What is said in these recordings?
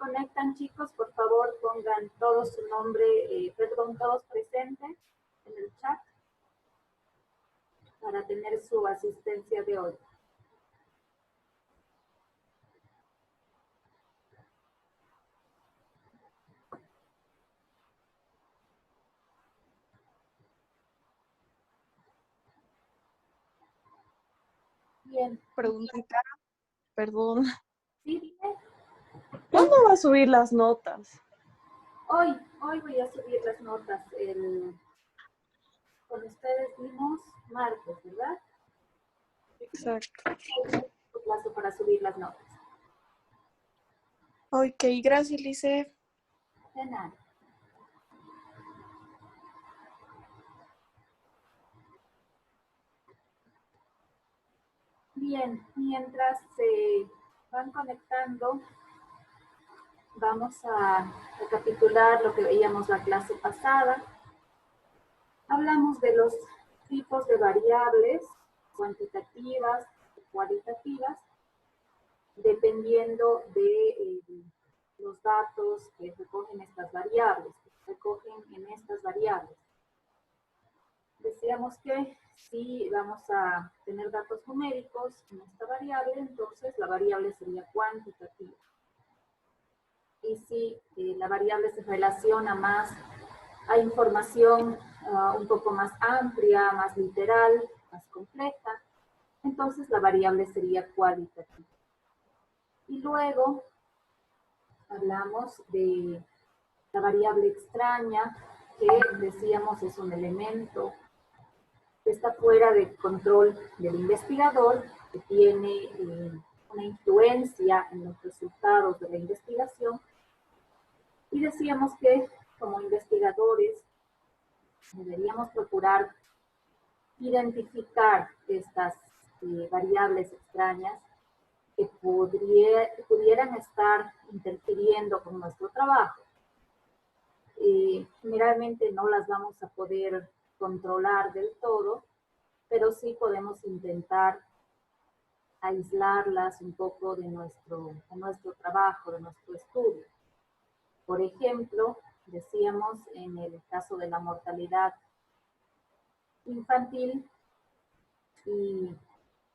conectan, chicos, por favor pongan todos su nombre, todos presentes en el chat para tener su asistencia de hoy. Bien. Preguntita, perdón. Sí, dime. ¿Cuándo va a subir las notas? Hoy voy a subir las notas. Con ustedes vimos martes, ¿verdad? Exacto. Un plazo para subir las notas. Ok, gracias, Lice. De nada. Bien, mientras se van conectando, vamos a recapitular lo que veíamos la clase pasada. Hablamos de los tipos de variables cuantitativas y cualitativas, dependiendo de los datos que recogen estas variables, que recogen en estas variables. Decíamos que si vamos a tener datos numéricos en esta variable, entonces la variable sería cuantitativa. Y si la variable se relaciona más a información un poco más amplia, más literal, más compleja, entonces la variable sería cualitativa. Y luego hablamos de la variable extraña, que decíamos es un elemento que está fuera de control del investigador, que tiene una influencia en los resultados de la investigación. Y decíamos que como investigadores deberíamos procurar identificar estas variables extrañas que pudieran estar interfiriendo con nuestro trabajo. Generalmente no las vamos a poder controlar del todo, pero sí podemos intentar aislarlas un poco de nuestro trabajo, de nuestro estudio. Por ejemplo, decíamos en el caso de la mortalidad infantil y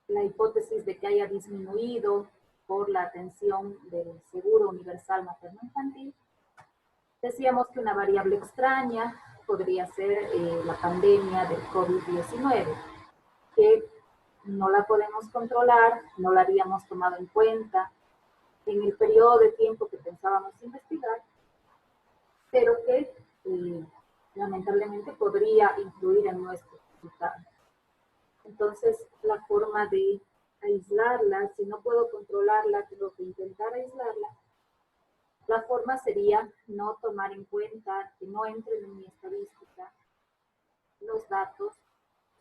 la hipótesis de que haya disminuido por la atención del Seguro Universal Materno-Infantil, decíamos que una variable extraña podría ser la pandemia del COVID-19, que no la podemos controlar, no la habíamos tomado en cuenta en el periodo de tiempo que pensábamos investigar, pero que lamentablemente podría influir en nuestros resultados. Entonces, la forma de aislarla, si no puedo controlarla, tengo que intentar aislarla. La forma sería no tomar en cuenta, que no entren en mi estadística los datos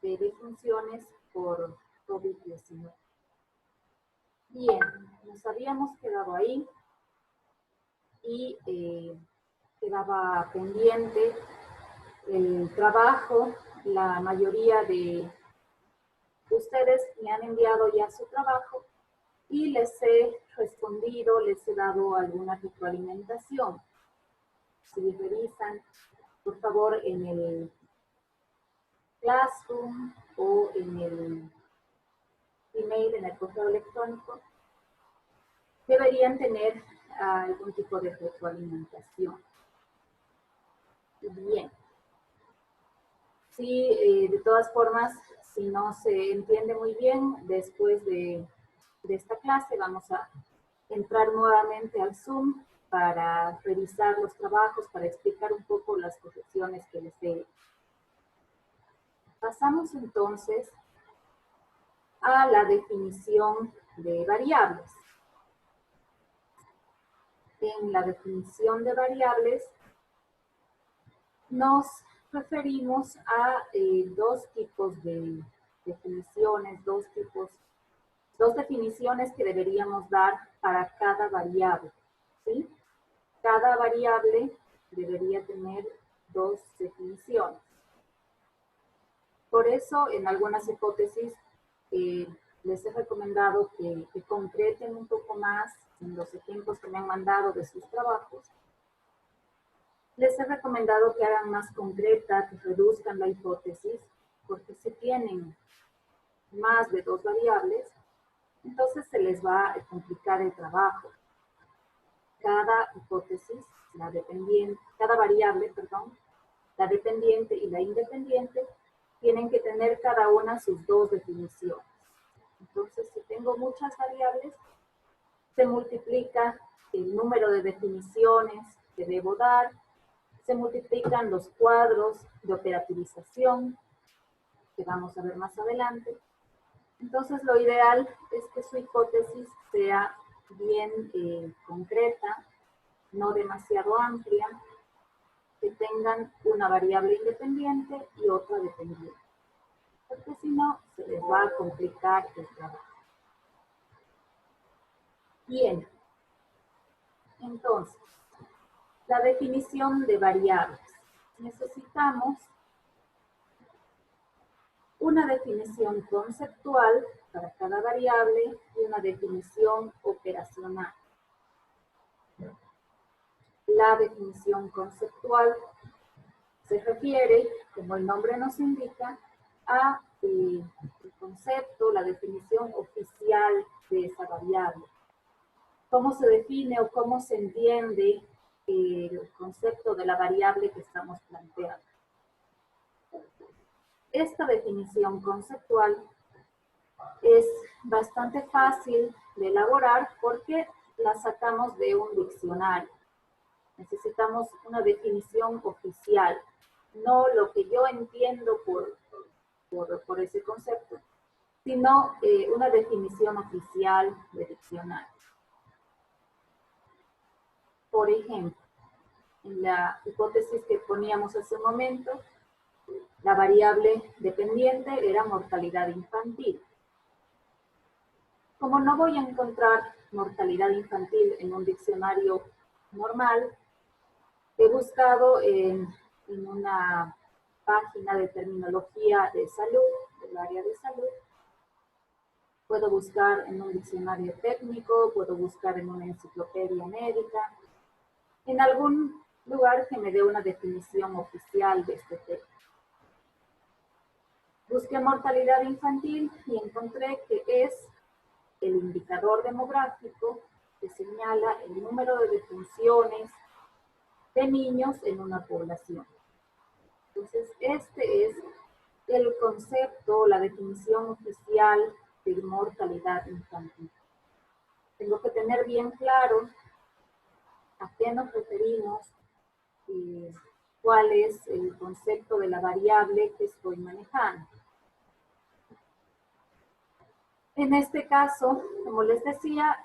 de defunciones por COVID-19. Bien, nos habíamos quedado ahí y quedaba pendiente el trabajo. La mayoría de ustedes me han enviado ya su trabajo y les he respondido, les he dado alguna retroalimentación. Si revisan, por favor, en el Classroom o en el email, en el correo electrónico, deberían tener algún tipo de retroalimentación. Bien. Sí, de todas formas, si no se entiende muy bien, después de esta clase vamos a entrar nuevamente al Zoom para revisar los trabajos, para explicar un poco las correcciones que les he hecho. Pasamos entonces a la definición de variables. En la definición de variables nos referimos a dos tipos de definiciones, dos definiciones que deberíamos dar para cada variable, ¿sí? Cada variable debería tener dos definiciones. Por eso, en algunas hipótesis, les he recomendado que concreten un poco más en los ejemplos que me han mandado de sus trabajos, les he recomendado que hagan más concreta, que reduzcan la hipótesis, porque si tienen más de 2 variables, entonces se les va a complicar el trabajo. Cada hipótesis, cada variable, perdón, la dependiente y la independiente, tienen que tener cada una sus 2 definiciones. Entonces, si tengo muchas variables, se multiplica el número de definiciones que debo dar, se multiplican los cuadros de operativización, que vamos a ver más adelante. Entonces, lo ideal es que su hipótesis sea bien concreta, no demasiado amplia, que tengan una variable independiente y otra dependiente, porque si no, se les va a complicar el trabajo. Bien, entonces, la definición de variables. Necesitamos una definición conceptual para cada variable y una definición operacional. La definición conceptual se refiere, como el nombre nos indica, a el concepto, la definición oficial de esa variable. Cómo se define o cómo se entiende el concepto de la variable que estamos planteando. Esta definición conceptual es bastante fácil de elaborar porque la sacamos de un diccionario. Necesitamos una definición oficial, no lo que yo entiendo por ese concepto, sino una definición oficial de diccionario. Por ejemplo, en la hipótesis que poníamos hace un momento, la variable dependiente era mortalidad infantil. Como no voy a encontrar mortalidad infantil en un diccionario normal, he buscado en una página de terminología de salud, del área de salud. Puedo buscar en un diccionario técnico, puedo buscar en una enciclopedia médica, en algún lugar que me dé una definición oficial de este tema. Busqué mortalidad infantil y encontré que es el indicador demográfico que señala el número de defunciones de niños en una población. Entonces, este es el concepto, la definición oficial de mortalidad infantil. Tengo que tener bien claro a qué nos referimos, cuál es el concepto de la variable que estoy manejando. En este caso, como les decía,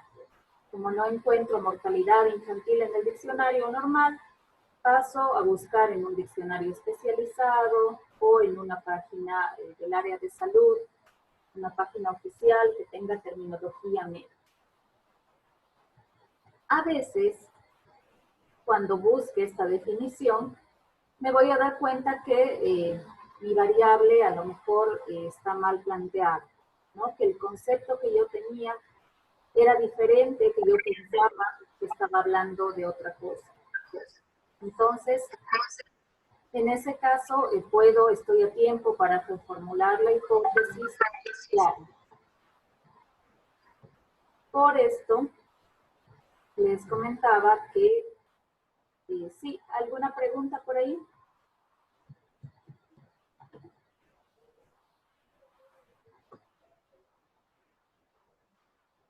como no encuentro mortalidad infantil en el diccionario normal, paso a buscar en un diccionario especializado o en una página del área de salud, una página oficial que tenga terminología médica. A veces, cuando busque esta definición, me voy a dar cuenta que mi variable a lo mejor está mal planteada, ¿no? Que el concepto que yo tenía era diferente, que yo pensaba que estaba hablando de otra cosa. Entonces, en ese caso, estoy a tiempo para reformular la hipótesis. Claro. Por esto, les comentaba que, sí, ¿alguna pregunta por ahí?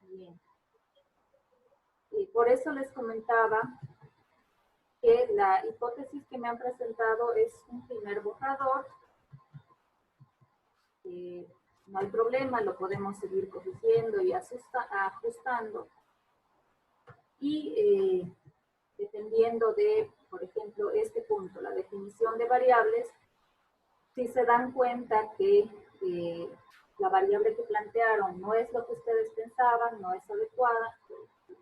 Bien. Y por eso les comentaba que la hipótesis que me han presentado es un primer borrador. No hay problema, lo podemos seguir corrigiendo y ajustando. Y dependiendo de, por ejemplo, este punto, la definición de variables, si se dan cuenta que la variable que plantearon no es lo que ustedes pensaban, no es adecuada,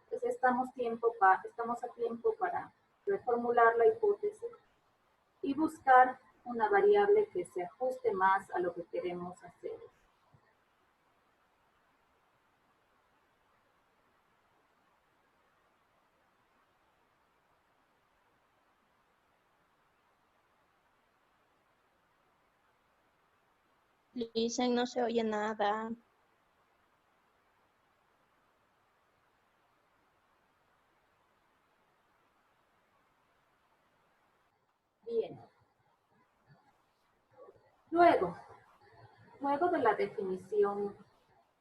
pues estamos a tiempo para reformular la hipótesis y buscar una variable que se ajuste más a lo que queremos hacer. Dicen, no se oye nada. Bien. Luego de la definición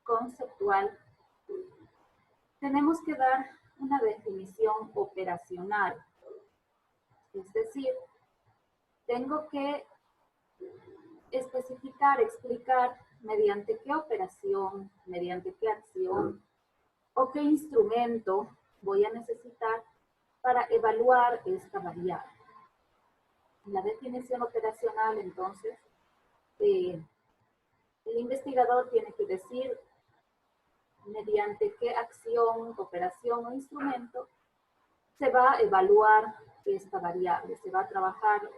conceptual, tenemos que dar una definición operacional. Es decir, tengo que especificar, explicar mediante qué operación, mediante qué acción o qué instrumento voy a necesitar para evaluar esta variable. En la definición operacional, entonces, el investigador tiene que decir mediante qué acción, operación o instrumento se va a evaluar esta variable, se va a trabajar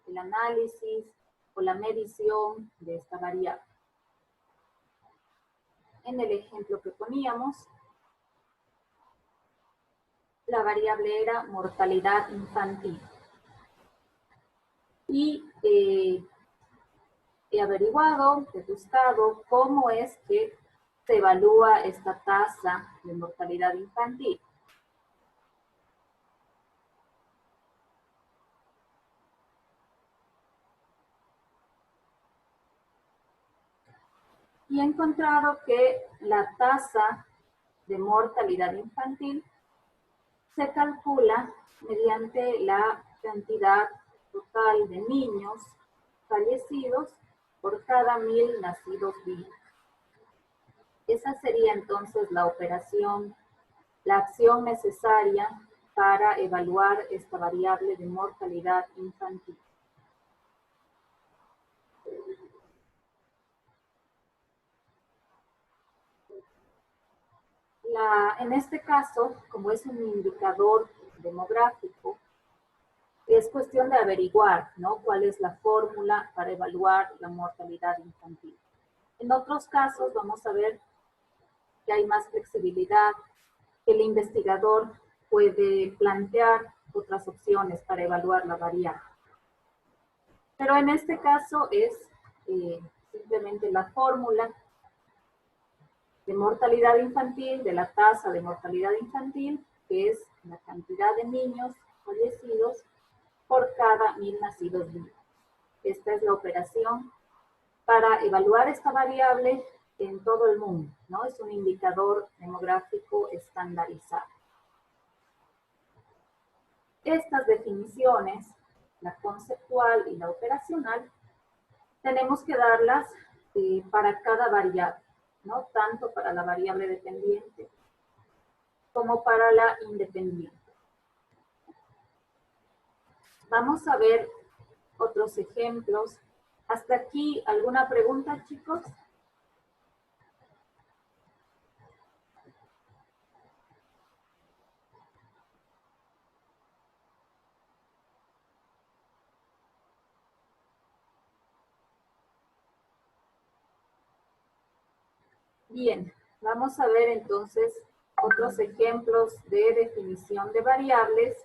el análisis o la medición de esta variable. En el ejemplo que poníamos, la variable era mortalidad infantil. Y he averiguado, he buscado cómo es que se evalúa esta tasa de mortalidad infantil. Y he encontrado que la tasa de mortalidad infantil se calcula mediante la cantidad total de niños fallecidos por cada 1000 nacidos vivos. Esa sería entonces la operación, la acción necesaria para evaluar esta variable de mortalidad infantil. En este caso, como es un indicador demográfico, es cuestión de averiguar, ¿no?, cuál es la fórmula para evaluar la mortalidad infantil. En otros casos vamos a ver que hay más flexibilidad, que el investigador puede plantear otras opciones para evaluar la variable. Pero en este caso es simplemente la fórmula de mortalidad infantil, de la tasa de mortalidad infantil, que es la cantidad de niños fallecidos por cada 1000 nacidos vivos. Esta es la operación para evaluar esta variable en todo el mundo, ¿no? Es un indicador demográfico estandarizado. Estas definiciones, la conceptual y la operacional, tenemos que darlas para cada variable, ¿no?, tanto para la variable dependiente como para la independiente. Vamos a ver otros ejemplos. ¿Hasta aquí alguna pregunta, chicos? Bien, vamos a ver entonces otros ejemplos de definición de variables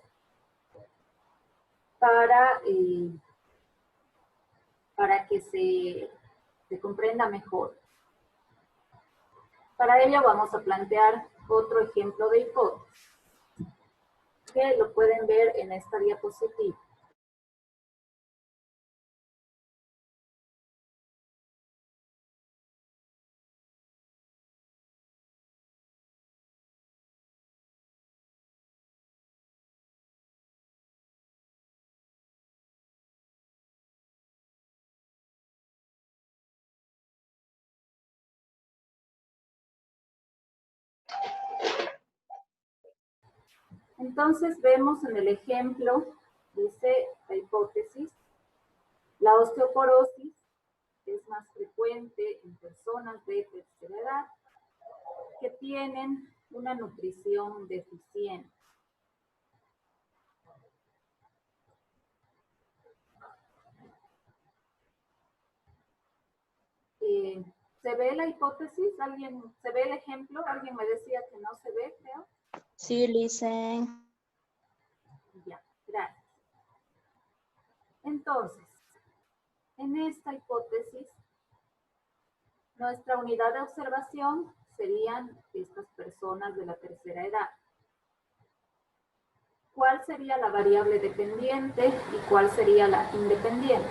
para que se comprenda mejor. Para ello vamos a plantear otro ejemplo de hipótesis, que lo pueden ver en esta diapositiva. Entonces vemos en el ejemplo, dice la hipótesis, la osteoporosis es más frecuente en personas de tercera edad que tienen una nutrición deficiente. ¿Se ve la hipótesis? ¿Alguien se ve el ejemplo? Alguien me decía que no se ve, creo. Sí, dicen. Ya, gracias. Entonces, En esta hipótesis, nuestra unidad de observación serían estas personas de la tercera edad. ¿Cuál sería la variable dependiente y cuál sería la independiente?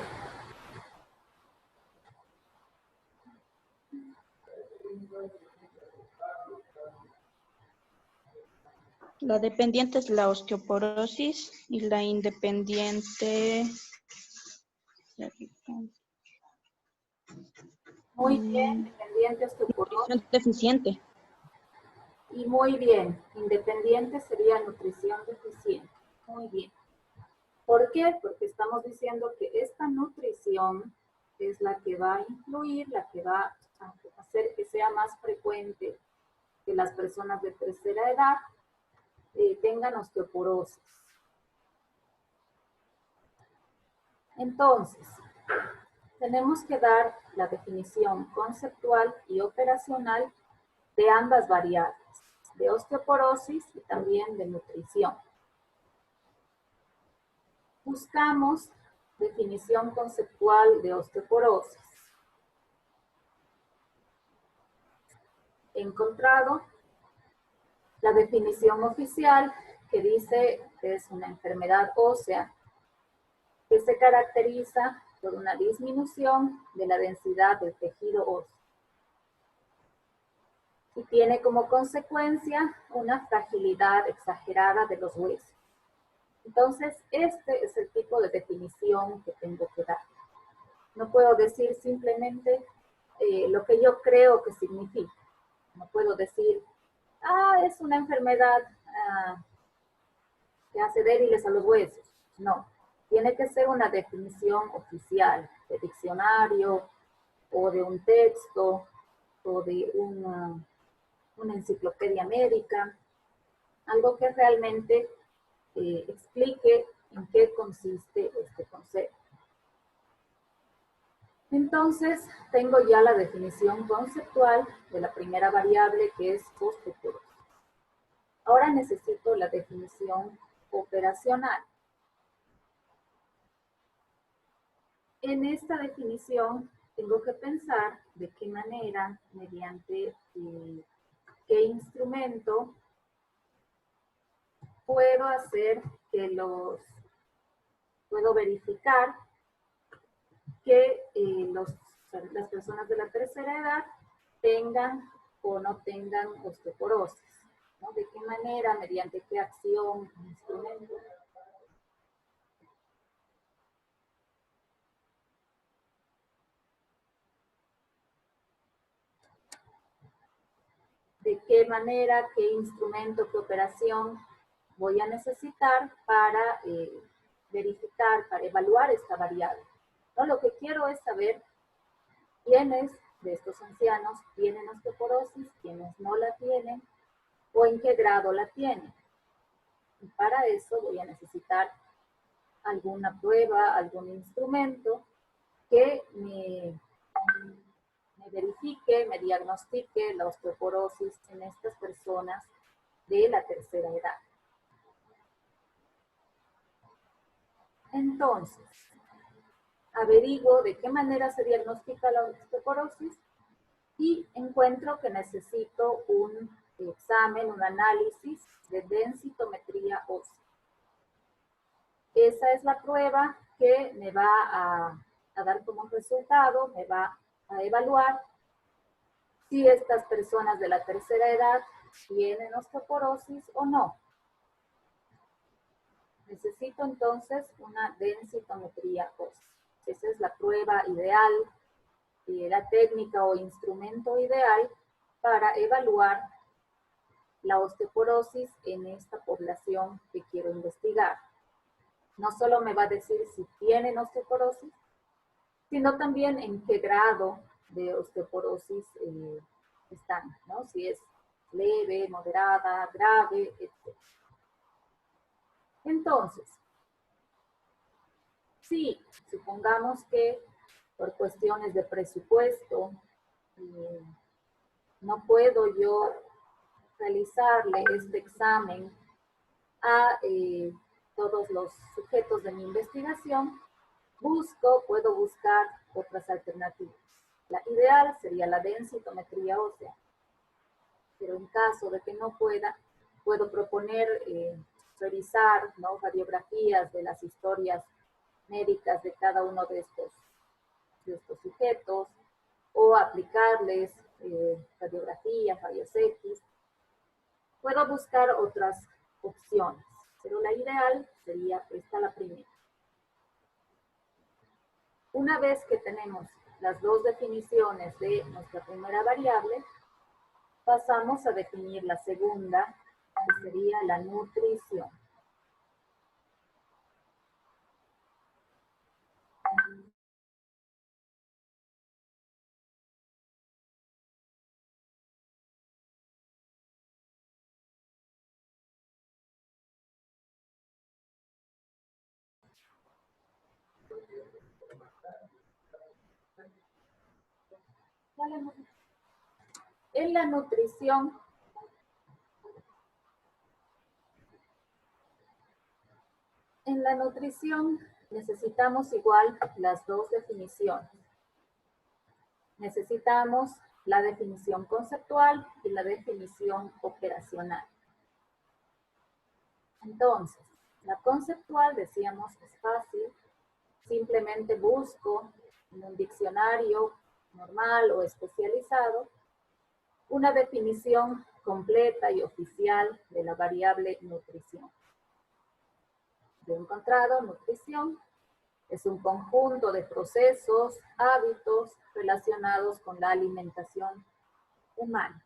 La dependiente es la osteoporosis y la independiente... Muy bien, dependiente osteoporosis. Nutrición deficiente. Y muy bien, independiente sería nutrición deficiente. Muy bien. ¿Por qué? Porque estamos diciendo que esta nutrición es la que va a influir, la que va a hacer que sea más frecuente que las personas de tercera edad tengan osteoporosis. Entonces, tenemos que dar la definición conceptual y operacional de ambas variables, de osteoporosis y también de nutrición. Buscamos definición conceptual de osteoporosis. He encontrado la definición oficial que dice que es una enfermedad ósea que se caracteriza por una disminución de la densidad del tejido óseo y tiene como consecuencia una fragilidad exagerada de los huesos. Entonces, este es el tipo de definición que tengo que dar. No puedo decir simplemente lo que yo creo que significa. No puedo decir, es una enfermedad que hace débiles a los huesos. No, tiene que ser una definición oficial de diccionario o de un texto o de una enciclopedia médica, algo que realmente explique en qué consiste este concepto. Entonces, tengo ya la definición conceptual de la primera variable, que es osteoporosis. Ahora necesito la definición operacional. En esta definición, tengo que pensar de qué manera, mediante qué instrumento, puedo hacer que puedo verificar que las personas de la tercera edad tengan o no tengan osteoporosis, ¿no? ¿De qué manera, mediante qué acción, instrumento? ¿De qué manera, qué instrumento, qué operación voy a necesitar para verificar, para evaluar esta variable? ¿No? Lo que quiero es saber quiénes de estos ancianos tienen osteoporosis, quiénes no la tienen o en qué grado la tienen. Y para eso voy a necesitar alguna prueba, algún instrumento que me verifique, me diagnostique la osteoporosis en estas personas de la tercera edad. Entonces, averiguo de qué manera se diagnostica la osteoporosis y encuentro que necesito un examen, un análisis de densitometría ósea. Esa es la prueba que me va a dar como resultado, me va a evaluar si estas personas de la tercera edad tienen osteoporosis o no. Necesito entonces una densitometría ósea. Esa es la prueba ideal, la técnica o instrumento ideal para evaluar la osteoporosis en esta población que quiero investigar. No solo me va a decir si tienen osteoporosis, sino también en qué grado de osteoporosis están, ¿no? Si es leve, moderada, grave, etc. Entonces, si supongamos que por cuestiones de presupuesto no puedo yo realizarle este examen a todos los sujetos de mi investigación, puedo buscar otras alternativas. La ideal sería la densitometría ósea, pero en caso de que no pueda, puedo proponer revisar, ¿no?, radiografías de las historias médicas de cada uno de estos sujetos, o aplicarles radiografías, rayos X. Puedo buscar otras opciones, pero la ideal sería esta, la primera. Una vez que tenemos las dos definiciones de nuestra primera variable, pasamos a definir la segunda, que sería la nutrición. En la nutrición necesitamos igual las dos definiciones. Necesitamos la definición conceptual y la definición operacional. Entonces, la conceptual, decíamos, es fácil. Simplemente busco en un diccionario normal o especializado una definición completa y oficial de la variable nutrición. Yo he encontrado nutrición es un conjunto de procesos, hábitos relacionados con la alimentación humana.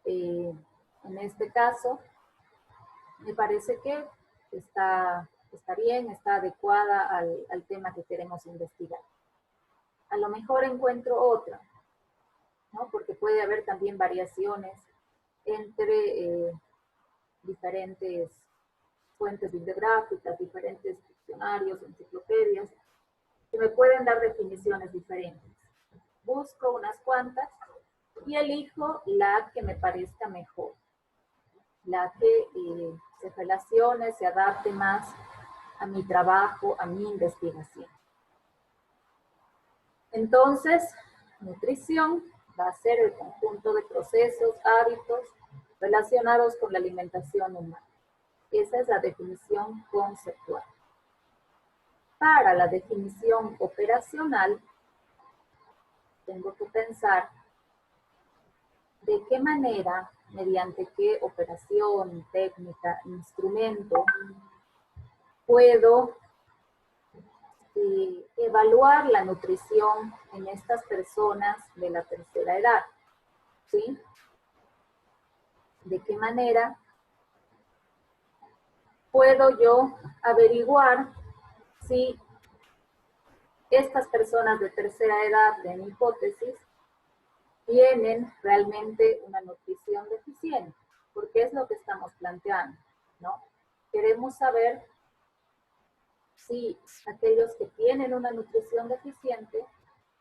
En este caso, me parece que está bien, está adecuada al tema que queremos investigar. A lo mejor encuentro otra, ¿no?, porque puede haber también variaciones entre diferentes fuentes bibliográficas, diferentes diccionarios, enciclopedias, que me pueden dar definiciones diferentes. Busco unas cuantas y elijo la que me parezca mejor, la que se relacione, se adapte más a mi trabajo, a mi investigación. Entonces, nutrición va a ser el conjunto de procesos, hábitos relacionados con la alimentación humana. Esa es la definición conceptual. Para la definición operacional, tengo que pensar de qué manera, mediante qué operación, técnica, instrumento, puedo evaluar la nutrición en estas personas de la tercera edad, ¿sí? De qué manera puedo yo averiguar si estas personas de tercera edad, de mi hipótesis, tienen realmente una nutrición deficiente, porque es lo que estamos planteando, ¿no? Queremos saber si aquellos que tienen una nutrición deficiente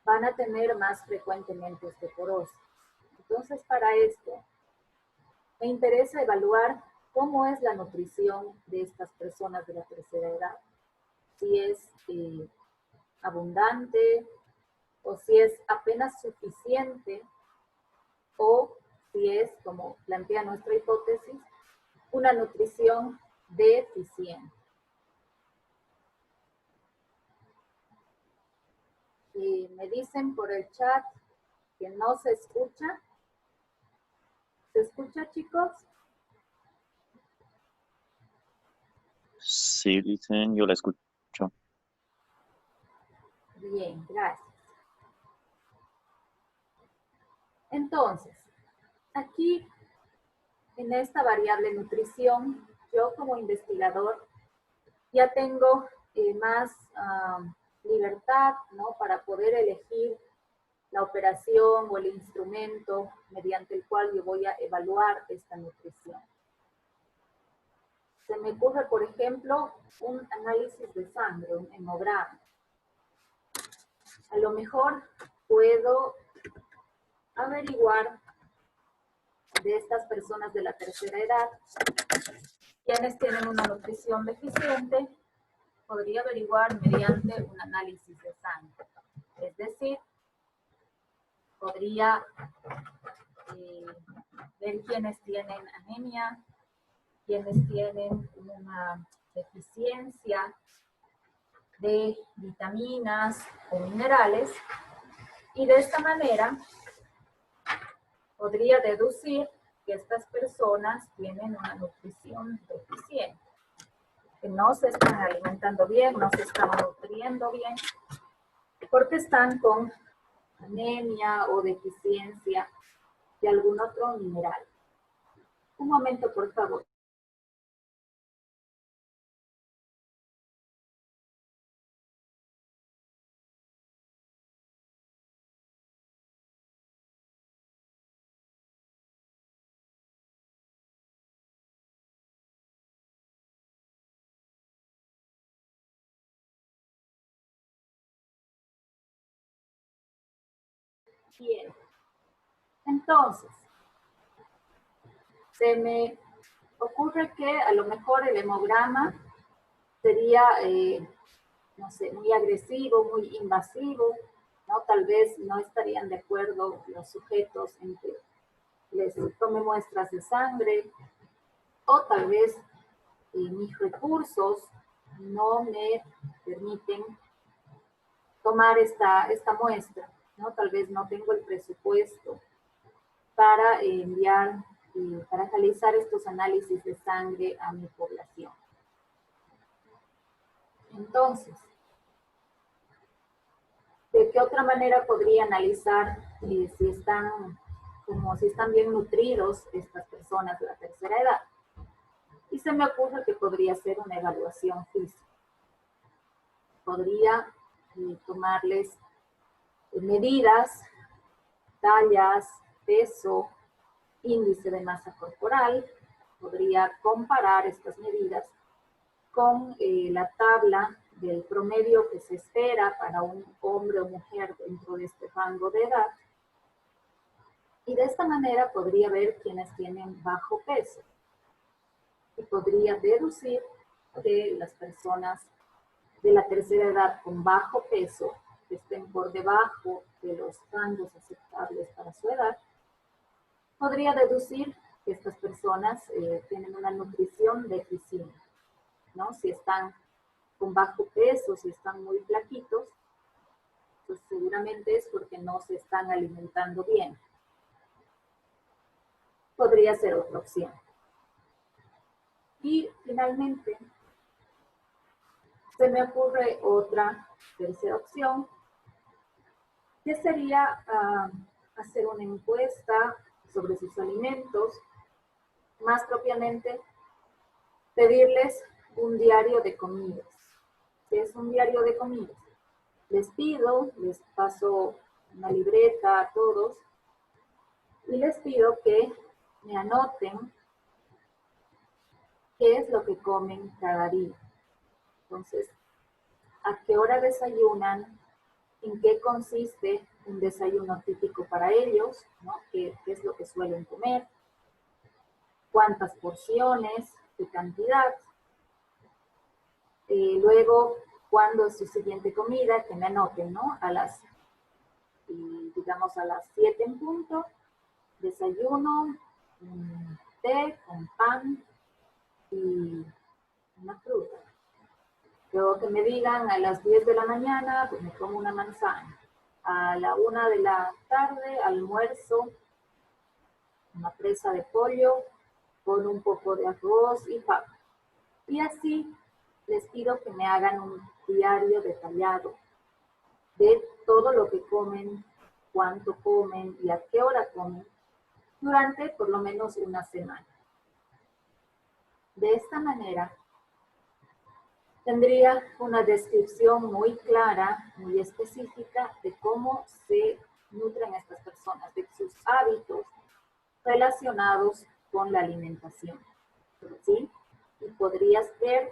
van a tener más frecuentemente osteoporosis. Entonces, para esto, me interesa evaluar cómo es la nutrición de estas personas de la tercera edad. Si es abundante, o si es apenas suficiente, o si es, como plantea nuestra hipótesis, una nutrición deficiente. Y me dicen por el chat que no se escucha. ¿Se escucha, chicos? Sí, dicen, yo la escucho. Bien, gracias. Entonces, aquí, en esta variable nutrición, yo como investigador ya tengo más libertad, ¿no?, para poder elegir la operación o el instrumento mediante el cual yo voy a evaluar esta nutrición. Se me ocurre, por ejemplo, un análisis de sangre, un hemograma. A lo mejor puedo averiguar de estas personas de la tercera edad quienes tienen una nutrición deficiente podría averiguar mediante un análisis de sangre. Es decir, podría ver quiénes tienen anemia, quienes tienen una deficiencia de vitaminas o minerales, y de esta manera podría deducir que estas personas tienen una nutrición deficiente, que no se están alimentando bien, no se están nutriendo bien, porque están con anemia o deficiencia de algún otro mineral. Un momento, por favor. Bien. Entonces, se me ocurre que a lo mejor el hemograma sería, no sé, muy agresivo, muy invasivo, ¿no? Tal vez no estarían de acuerdo los sujetos en que les tome muestras de sangre, o tal vez mis recursos no me permiten tomar esta muestra, ¿no? Tal vez no tengo el presupuesto para enviar, para realizar estos análisis de sangre a mi población. Entonces, ¿de qué otra manera podría analizar si están bien nutridos estas personas de la tercera edad? Y se me ocurre que podría ser una evaluación física. Podría tomarles medidas, tallas, peso, índice de masa corporal. Podría comparar estas medidas con la tabla del promedio que se espera para un hombre o mujer dentro de este rango de edad. Y de esta manera podría ver quienes tienen bajo peso. Y podría deducir que las personas de la tercera edad con bajo peso, que estén por debajo de los rangos aceptables para su edad, podría deducir que estas personas tienen una nutrición deficiente, ¿no? Si están con bajo peso, si están muy flaquitos, pues seguramente es porque no se están alimentando bien. Podría ser otra opción. Y finalmente, se me ocurre otra tercera opción, que sería hacer una encuesta sobre sus alimentos, más propiamente pedirles un diario de comidas. ¿Qué es un diario de comidas? Les pido, les paso una libreta a todos y les pido que me anoten qué es lo que comen cada día. Entonces, ¿a qué hora desayunan? ¿En qué consiste un desayuno típico para ellos? ¿No? ¿Qué es lo que suelen comer? ¿Cuántas porciones? ¿Qué cantidad? Luego, ¿cuándo es su siguiente comida? Que me anoten, ¿no? Digamos a las 7 en punto, desayuno, té con pan y una fruta. Luego que me digan a las 10 de la mañana, pues me como una manzana. A la 1 de la tarde, almuerzo, una presa de pollo con un poco de arroz y papa. Y así les pido que me hagan un diario detallado de todo lo que comen, cuánto comen y a qué hora comen durante por lo menos una semana. De esta manera, tendría una descripción muy clara, muy específica de cómo se nutren estas personas, de sus hábitos relacionados con la alimentación, ¿sí? Y podrías ver,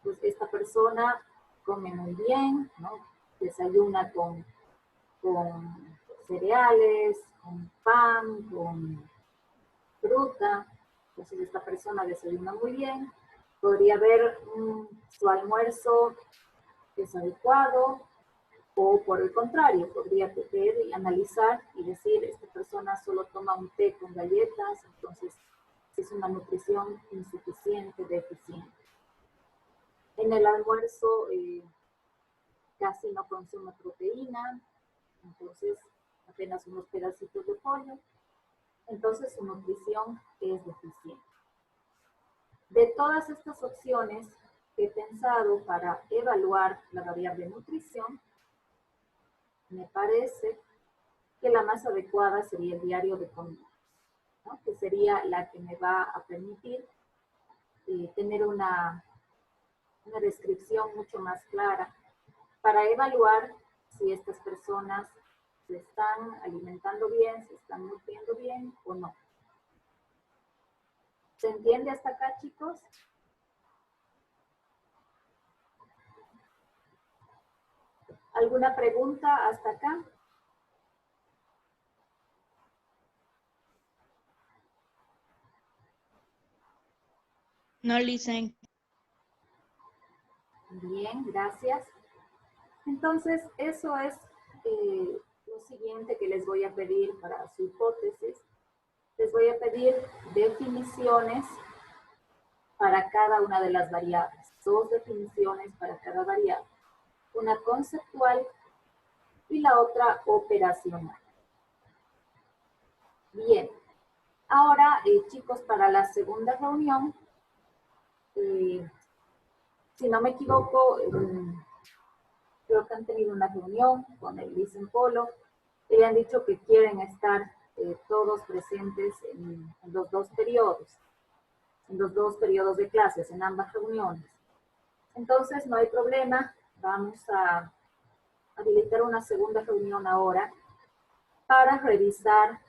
pues esta persona come muy bien, ¿no? Desayuna con cereales, con pan, con fruta. Entonces esta persona desayuna muy bien, Podría ver su almuerzo es adecuado, o por el contrario, podría ver y analizar y decir, esta persona solo toma un té con galletas, entonces es una nutrición insuficiente, deficiente. En el almuerzo casi no consume proteína, entonces apenas unos pedacitos de pollo, entonces su nutrición es deficiente. De todas estas opciones que he pensado para evaluar la variable nutrición, me parece que la más adecuada sería el diario de comida, ¿no? Que sería la que me va a permitir tener una descripción mucho más clara para evaluar si estas personas se están alimentando bien, se están nutriendo bien o no. ¿Se entiende hasta acá, chicos? ¿Alguna pregunta hasta acá? No, Licen. Bien, gracias. Entonces, eso es lo siguiente que les voy a pedir para su hipótesis. Les voy a pedir definiciones para cada una de las variables. 2 definiciones para cada variable. Una conceptual y la otra operacional. Bien. Ahora, chicos, para la segunda reunión, si no me equivoco, creo que han tenido una reunión con el Licen Polo y han dicho que quieren estar todos presentes en los 2 periodos, en los 2 periodos de clases, en ambas reuniones. Entonces, no hay problema, vamos a habilitar una segunda reunión ahora para revisar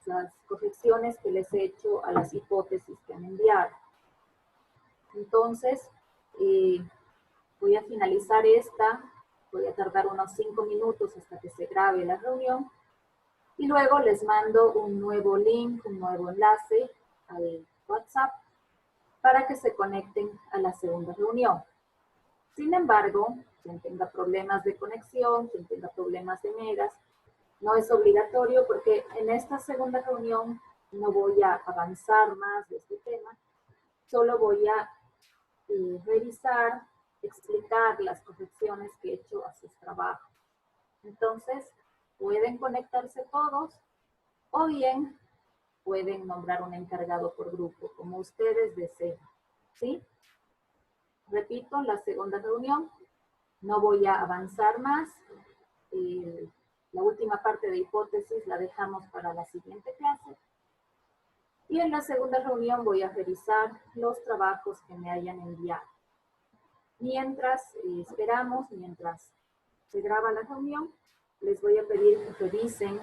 las correcciones que les he hecho a las hipótesis que han enviado. Entonces, voy a finalizar esta, voy a tardar unos 5 minutos hasta que se grabe la reunión y luego les mando un nuevo link, un nuevo enlace al WhatsApp para que se conecten a la segunda reunión. Sin embargo, quien tenga problemas de conexión, quien tenga problemas de megas, no es obligatorio porque en esta segunda reunión no voy a avanzar más de este tema, solo voy a revisar, explicar las correcciones que he hecho a sus trabajos. Entonces, pueden conectarse todos o bien pueden nombrar un encargado por grupo, como ustedes deseen. ¿Sí? Repito, la segunda reunión, no voy a avanzar más. La última parte de hipótesis la dejamos para la siguiente clase. Y en la segunda reunión voy a revisar los trabajos que me hayan enviado. Mientras esperamos, mientras se graba la reunión, les voy a pedir que revisen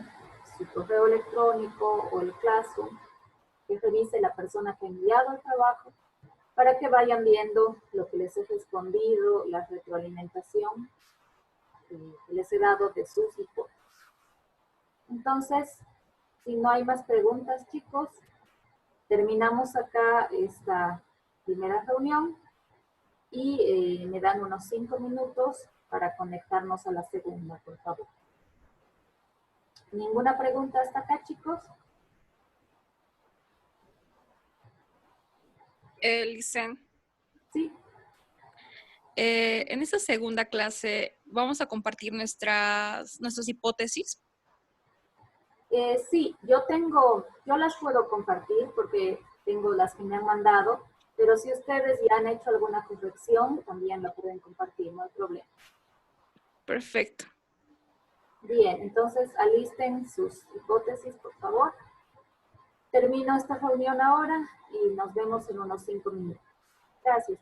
su correo electrónico o el Classroom, que revise la persona que ha enviado el trabajo, para que vayan viendo lo que les he respondido, la retroalimentación que les he dado de sus hipótesis. Entonces, si no hay más preguntas, chicos, terminamos acá esta primera reunión y me dan unos 5 minutos para conectarnos a la segunda, por favor. ¿Ninguna pregunta hasta acá, chicos? Licen, Sí. en esta segunda clase vamos a compartir nuestras hipótesis. Sí, yo las puedo compartir porque tengo las que me han mandado, pero si ustedes ya han hecho alguna corrección, también la pueden compartir, no hay problema. Perfecto. Bien, entonces alisten sus hipótesis, por favor. Termino esta reunión ahora y nos vemos en unos 5 minutos. Gracias.